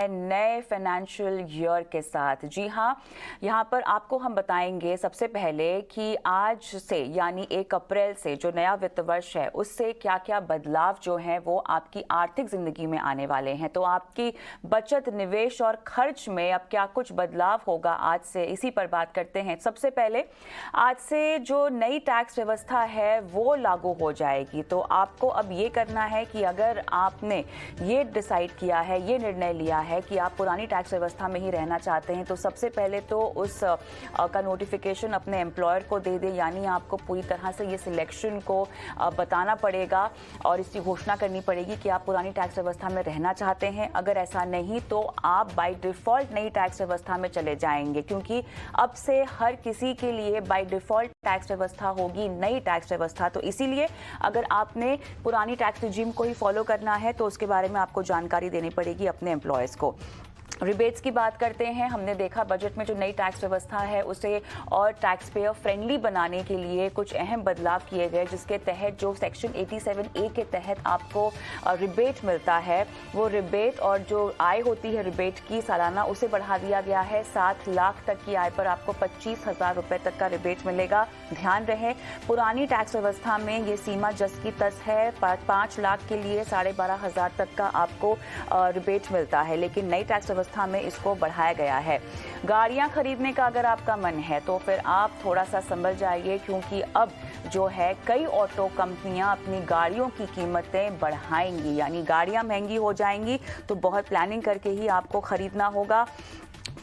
नए financial year के साथ। जी हाँ, यहाँ पर आपको हम बताएंगे सबसे पहले कि आज से यानी 1 अप्रैल से जो नया वित्त वर्ष है उससे क्या क्या बदलाव जो हैं वो आपकी आर्थिक जिंदगी में आने वाले हैं। तो आपकी बचत, निवेश और खर्च में अब क्या कुछ बदलाव होगा आज से, इसी पर बात करते हैं। सबसे पहले आज से जो नई टैक्स व्यवस्था है वो लागू हो जाएगी। तो आपको अब ये करना है कि अगर आपने ये डिसाइड किया है, ये निर्णय लिया है कि आप पुरानी टैक्स व्यवस्था में ही रहना चाहते हैं, तो सबसे पहले तो उस का नोटिफिकेशन अपने एम्प्लॉयर को दे दें। यानी आपको पूरी तरह से ये सिलेक्शन को बताना पड़ेगा और इसकी घोषणा करनी पड़ेगी कि आप पुरानी टैक्स व्यवस्था में रहना चाहते हैं। अगर ऐसा नहीं तो आप बाय डिफॉल्ट नई टैक्स व्यवस्था में चले जाएंगे, क्योंकि अब से हर किसी के लिए बाय डिफॉल्ट टैक्स व्यवस्था होगी नई टैक्स व्यवस्था। तो इसीलिए अगर आपने पुरानी टैक्स रिजीम को ही फॉलो करना है तो उसके बारे में आपको जानकारी देनी पड़ेगी अपने एम्प्लॉयर्स को। रिबेट्स की बात करते हैं। हमने देखा बजट में जो नई टैक्स व्यवस्था है उसे और टैक्स पेयर फ्रेंडली बनाने के लिए कुछ अहम बदलाव किए गए, जिसके तहत जो सेक्शन 87A के तहत आपको रिबेट मिलता है, वो रिबेट और जो आय होती है रिबेट की सालाना, उसे बढ़ा दिया गया है। 7 लाख तक की आय पर आपको 25,000 रुपये तक का रिबेट मिलेगा। ध्यान रहे, पुरानी टैक्स व्यवस्था में ये सीमा जस की तस है। 5 लाख के लिए 12,500 तक का आपको रिबेट मिलता है, लेकिन नई टैक्स व्यवस्था में इसको बढ़ाया गया है। गाड़ियां खरीदने का अगर आपका मन है तो फिर आप थोड़ा सा संभल जाइए, क्योंकि अब जो है कई ऑटो कंपनियां अपनी गाड़ियों की कीमतें बढ़ाएंगी, यानी गाड़ियां महंगी हो जाएंगी। तो बहुत प्लानिंग करके ही आपको खरीदना होगा।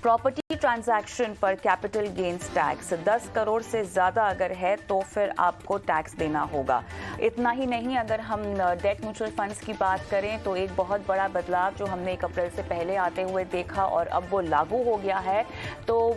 प्रॉपर्टी ट्रांजैक्शन पर कैपिटल गेन्स टैक्स 10 करोड़ से ज़्यादा अगर है तो फिर आपको टैक्स देना होगा। इतना ही नहीं, अगर हम डेट म्यूचुअल फंड्स की बात करें तो एक बहुत बड़ा बदलाव जो हमने 1 अप्रैल से पहले आते हुए देखा और अब वो लागू हो गया है, तो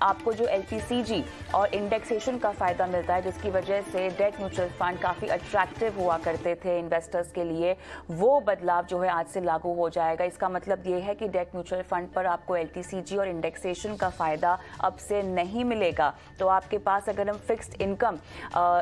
आपको जो LTCG और इंडेक्सेशन का फ़ायदा मिलता है, जिसकी वजह से डेट म्यूचुअल फंड काफ़ी अट्रैक्टिव हुआ करते थे इन्वेस्टर्स के लिए, वो बदलाव जो है आज से लागू हो जाएगा। इसका मतलब ये है कि डेट म्यूचुअल फंड पर आपको LTCG और इंडेक्सेशन का फायदा अब से नहीं मिलेगा। तो आपके पास अगर हम फिक्स्ड इनकम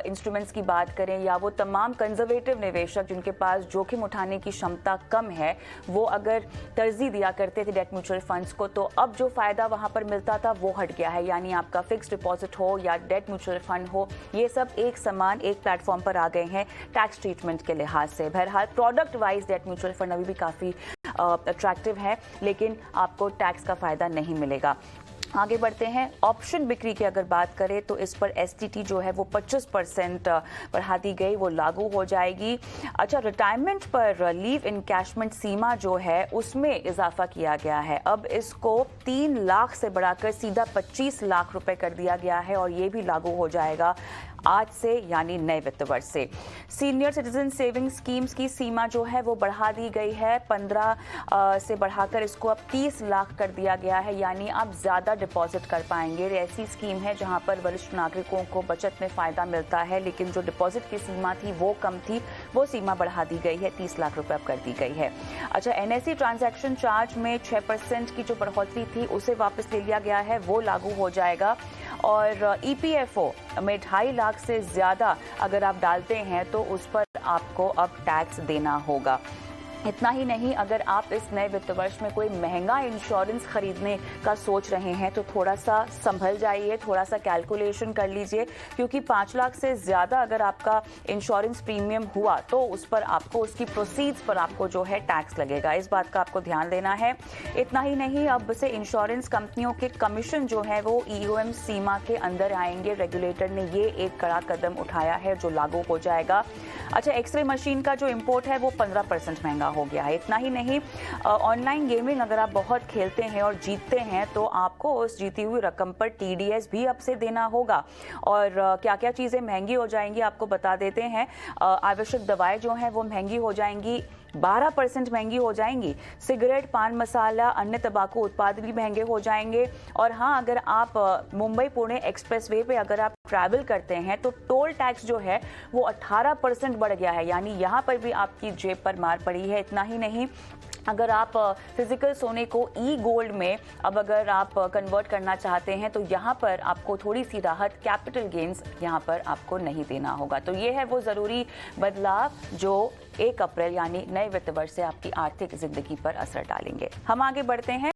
इंस्ट्रूमेंट्स की बात करें, या वो तमाम कंजर्वेटिव निवेशक जिनके पास जोखिम उठाने की क्षमता कम है, वो अगर तरजीह दिया करते थे डेट म्यूचुअल फंड्स को, तो अब जो फायदा वहां पर मिलता था वो हट गया है। यानी आपका फिक्स्ड डिपॉजिट हो या डेट म्यूचुअल फंड हो, ये सब एक समान एक प्लेटफॉर्म पर आ गए हैं टैक्स ट्रीटमेंट के लिहाज से। बहरहाल product wise debt mutual fund अभी भी काफ़ी अट्रैक्टिव है, लेकिन आपको टैक्स का फायदा नहीं मिलेगा। आगे बढ़ते हैं। ऑप्शन बिक्री की अगर बात करें तो इस पर STT जो है वो 25% बढ़ा दी गई, वो लागू हो जाएगी। अच्छा, रिटायरमेंट पर लीव इनकैशमेंट सीमा जो है उसमें इजाफा किया गया है। अब इसको 3 लाख से बढ़ाकर सीधा 25 लाख रुपए कर दिया गया है और ये भी लागू हो जाएगा आज से, यानी नए वित्त वर्ष से। सीनियर सिटीजन सेविंग स्कीम्स की सीमा जो है वो बढ़ा दी गई है। 15 से बढ़ाकर इसको अब 30 लाख कर दिया गया है, यानी आप ज़्यादा डिपॉजिट कर पाएंगे। ऐसी स्कीम है जहां पर वरिष्ठ नागरिकों को बचत में फ़ायदा मिलता है, लेकिन जो डिपॉजिट की सीमा थी वो कम थी, वो सीमा बढ़ा दी गई है, 30 लाख रुपये अब कर दी गई है। अच्छा, NSE ट्रांजैक्शन चार्ज में 6% की जो बढ़ोतरी थी उसे वापस ले लिया गया है, वो लागू हो जाएगा। और EPFO में 2.5 लाख से ज़्यादा अगर आप डालते हैं तो उस पर आपको अब टैक्स देना होगा। इतना ही नहीं, अगर आप इस नए वित्त वर्ष में कोई महंगा इंश्योरेंस खरीदने का सोच रहे हैं तो थोड़ा सा संभल जाइए, थोड़ा सा कैलकुलेशन कर लीजिए, क्योंकि 5 लाख से ज़्यादा अगर आपका इंश्योरेंस प्रीमियम हुआ तो उस पर आपको, उसकी प्रोसीड्स पर आपको जो है टैक्स लगेगा। इस बात का आपको ध्यान देना है। इतना ही नहीं, अब से इंश्योरेंस कंपनियों के कमीशन जो है वो EOM सीमा के अंदर आएंगे। रेगुलेटर ने ये एक कड़ा कदम उठाया है जो लागू हो जाएगा। अच्छा, एक्सरे मशीन का जो इम्पोर्ट है वो 15% महंगा हो गया है। इतना ही नहीं, ऑनलाइन गेमिंग अगर आप बहुत खेलते हैं और जीतते हैं तो आपको उस जीती हुई रकम पर TDS भी अब से देना होगा। और क्या क्या चीज़ें महंगी हो जाएंगी आपको बता देते हैं। आवश्यक दवाएं जो हैं वो महंगी हो जाएंगी, 12% महंगी हो जाएंगी। सिगरेट, पान मसाला, अन्य तंबाकू उत्पाद भी महंगे हो जाएंगे। और हाँ, अगर आप मुंबई पुणे एक्सप्रेसवे पे अगर आप ट्रैवल करते हैं तो टोल टैक्स जो है वो 18% बढ़ गया है, यानी यहाँ पर भी आपकी जेब पर मार पड़ी है। इतना ही नहीं, अगर आप फिजिकल सोने को ई गोल्ड में अब अगर आप कन्वर्ट करना चाहते हैं तो यहाँ पर आपको थोड़ी सी राहत, कैपिटल गेन्स यहाँ पर आपको नहीं देना होगा। तो ये है वो ज़रूरी बदलाव जो 1 अप्रैल यानी नए वित्त वर्ष से आपकी आर्थिक जिंदगी पर असर डालेंगे। हम आगे बढ़ते हैं।